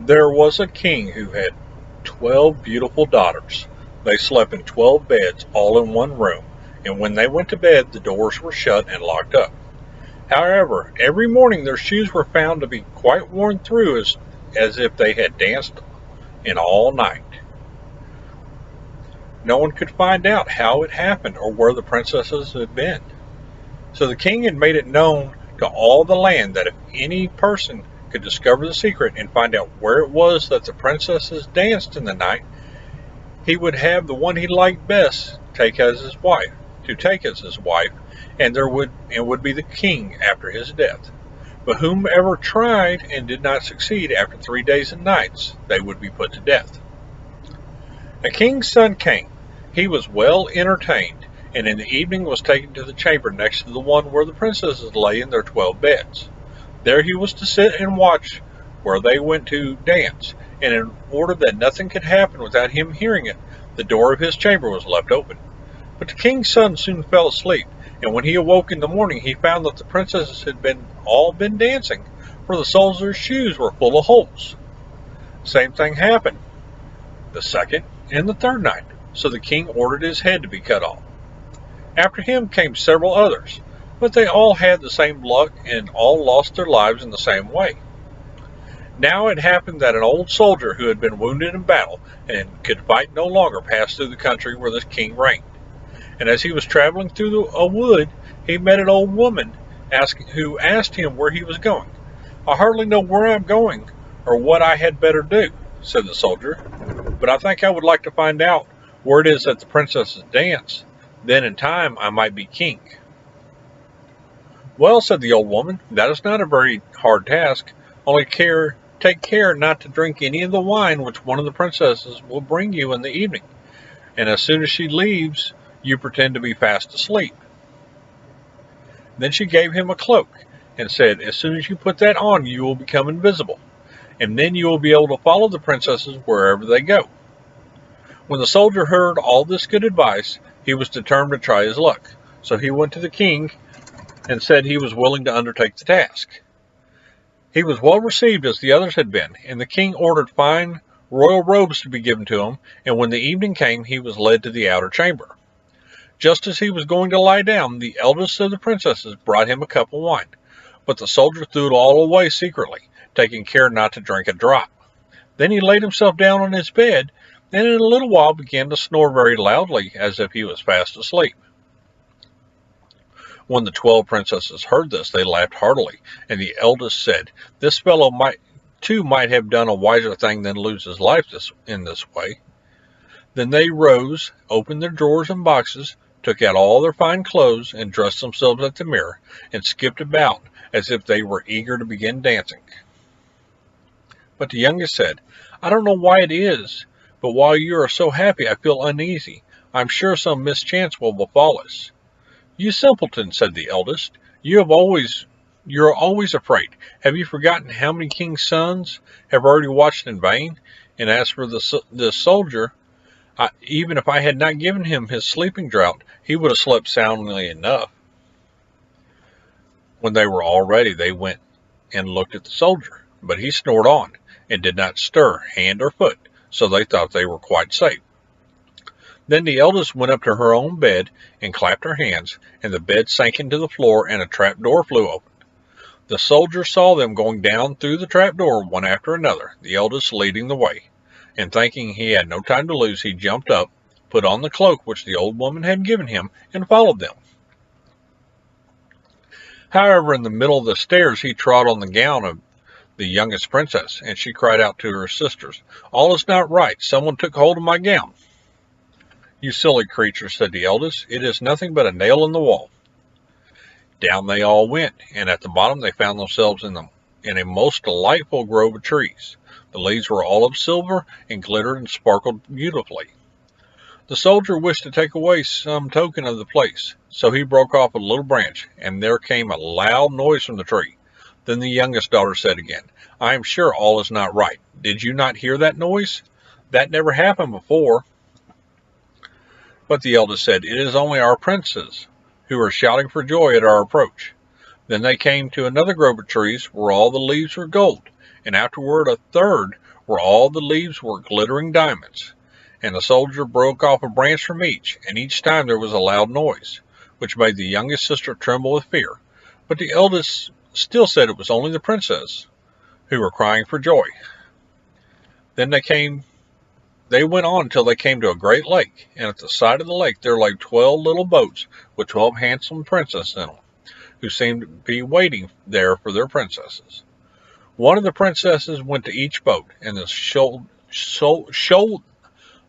There was a king who had 12 beautiful daughters. They slept in 12 beds, all in one room, and when they went to bed, the doors were shut and locked up. However, every morning their shoes were found to be quite worn through as if they had danced in all night. No one could find out how it happened or where the princesses had been. So the king had made it known to all the land that if any person could discover the secret and find out where it was that the princesses danced in the night, he would have the one he liked best take as his wife, and would be the king after his death. But whomever tried and did not succeed after 3 days and nights, they would be put to death. A king's son came. He was well entertained, and in the evening was taken to the chamber next to the one where the princesses lay in their 12 beds. There he was to sit and watch where they went to dance, and in order that nothing could happen without him hearing it, the door of his chamber was left open. But the king's son soon fell asleep, and when he awoke in the morning, he found that the princesses had all been dancing, for the soles of their shoes were full of holes. Same thing happened the second and the third night, so the king ordered his head to be cut off. After him came several others, but they all had the same luck and all lost their lives in the same way. Now it happened that an old soldier who had been wounded in battle and could fight no longer passed through the country where the king reigned. And as he was traveling through a wood, he met an old woman who asked him where he was going. "I hardly know where I'm going or what I had better do," said the soldier, "but I think I would like to find out where it is that the princesses dance. Then in time I might be king." "Well," said the old woman, "that is not a very hard task. Only take care not to drink any of the wine which one of the princesses will bring you in the evening. And as soon as she leaves, you pretend to be fast asleep." Then she gave him a cloak and said, "As soon as you put that on, you will become invisible, and then you will be able to follow the princesses wherever they go." When the soldier heard all this good advice, he was determined to try his luck. So he went to the king and said he was willing to undertake the task. He was well received as the others had been, and the king ordered fine royal robes to be given to him, and when the evening came, he was led to the outer chamber. Just as he was going to lie down, the eldest of the princesses brought him a cup of wine, but the soldier threw it all away secretly, taking care not to drink a drop. Then he laid himself down on his bed, and in a little while began to snore very loudly, as if he was fast asleep. When the 12 princesses heard this, they laughed heartily, and the eldest said, "This fellow might have done a wiser thing than lose his life in this way." Then they rose, opened their drawers and boxes, took out all their fine clothes, and dressed themselves at the mirror, and skipped about as if they were eager to begin dancing. But the youngest said, "I don't know why it is, but while you are so happy, I feel uneasy. I'm sure some mischance will befall us." "You simpleton," said the eldest, "you are always afraid. Have you forgotten how many king's sons have already watched in vain? And as for this soldier, even if I had not given him his sleeping draught, he would have slept soundly enough." When they were all ready, they went and looked at the soldier, but he snored on and did not stir hand or foot, so they thought they were quite safe. Then the eldest went up to her own bed and clapped her hands, and the bed sank into the floor, and a trap door flew open. The soldier saw them going down through the trap door one after another, the eldest leading the way, and thinking he had no time to lose, he jumped up, put on the cloak which the old woman had given him, and followed them. However, in the middle of the stairs he trod on the gown of the youngest princess, and she cried out to her sisters, "All is not right. Someone took hold of my gown." "You silly creature," said the eldest, "it is nothing but a nail in the wall." Down they all went, and at the bottom they found themselves in a most delightful grove of trees. The leaves were all of silver and glittered and sparkled beautifully. The soldier wished to take away some token of the place, so he broke off a little branch, and there came a loud noise from the tree. Then the youngest daughter said again, "I am sure all is not right. Did you not hear that noise? That never happened before." But the eldest said, "It is only our princes, who are shouting for joy at our approach." Then they came to another grove of trees where all the leaves were gold, and afterward a third where all the leaves were glittering diamonds. And the soldier broke off a branch from each, and each time there was a loud noise, which made the youngest sister tremble with fear. But the eldest still said it was only the princess, who were crying for joy. Then they went on until they came to a great lake, and at the side of the lake there lay 12 little boats with 12 handsome princesses in them, who seemed to be waiting there for their princesses. One of the princesses went to each boat, and the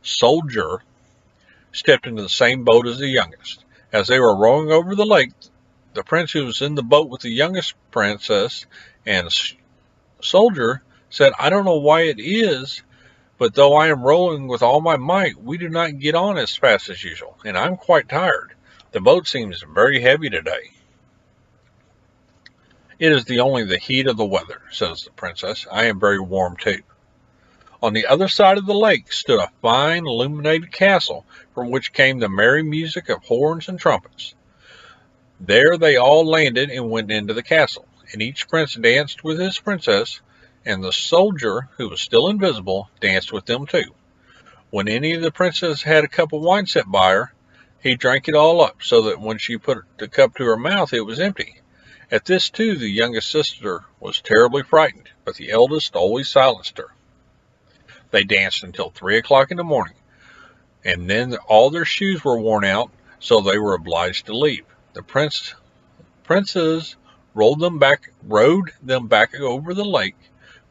soldier stepped into the same boat as the youngest. As they were rowing over the lake, the prince who was in the boat with the youngest princess and the soldier said, "I don't know why it is, but though I am rowing with all my might, we do not get on as fast as usual, and I'm quite tired. The boat seems very heavy today." "It is only the heat of the weather," says the princess. "I am very warm too." On the other side of the lake stood a fine illuminated castle, from which came the merry music of horns and trumpets. There they all landed and went into the castle, and each prince danced with his princess, and the soldier, who was still invisible, danced with them too. When any of the princesses had a cup of wine set by her, he drank it all up, so that when she put the cup to her mouth it was empty. At this too the youngest sister was terribly frightened, but the eldest always silenced her. They danced until 3 o'clock in the morning, and then all their shoes were worn out, so they were obliged to leave. The princes rowed them back over the lake,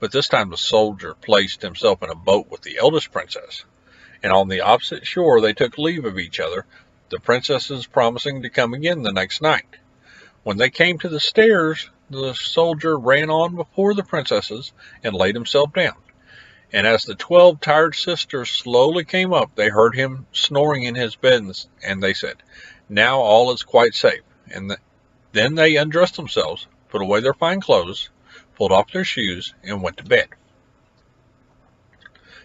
but this time the soldier placed himself in a boat with the eldest princess, and on the opposite shore they took leave of each other, the princesses promising to come again the next night. When they came to the stairs, the soldier ran on before the princesses and laid himself down. And as the 12 tired sisters slowly came up, they heard him snoring in his bed, and they said, "Now all is quite safe." And then they undressed themselves, put away their fine clothes, pulled off their shoes, and went to bed.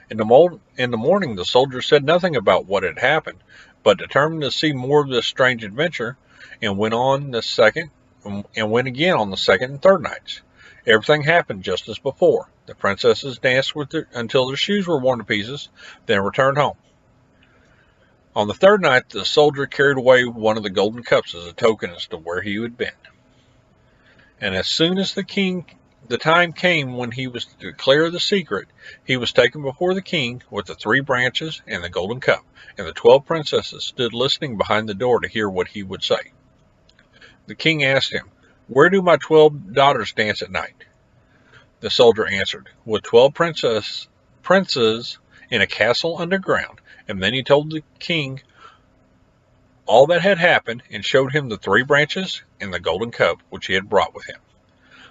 In the morning, the soldier said nothing about what had happened, but determined to see more of this strange adventure, and went again on the second and third nights. Everything happened just as before. The princesses danced until their shoes were worn to pieces, then returned home. On the third night, the soldier carried away one of the golden cups as a token as to where he had been. And as soon as the time came when he was to declare the secret, he was taken before the king with the 3 branches and the golden cup, and the 12 princesses stood listening behind the door to hear what he would say. The king asked him, "Where do my 12 daughters dance at night?" The soldier answered, "With 12 princes in a castle underground." And then he told the king all that had happened, and showed him the 3 branches and the golden cup which he had brought with him.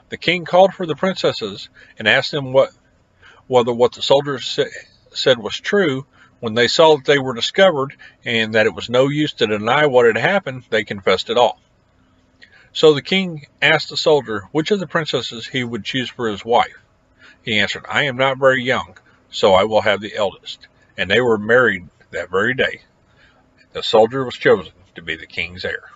The king called for the princesses and asked them whether what the soldier said was true. When they saw that they were discovered, and that it was no use to deny what had happened, they confessed it all. So the king asked the soldier which of the princesses he would choose for his wife. He answered, "I am not very young, so I will have the eldest." And they were married that very day. The soldier was chosen to be the king's heir.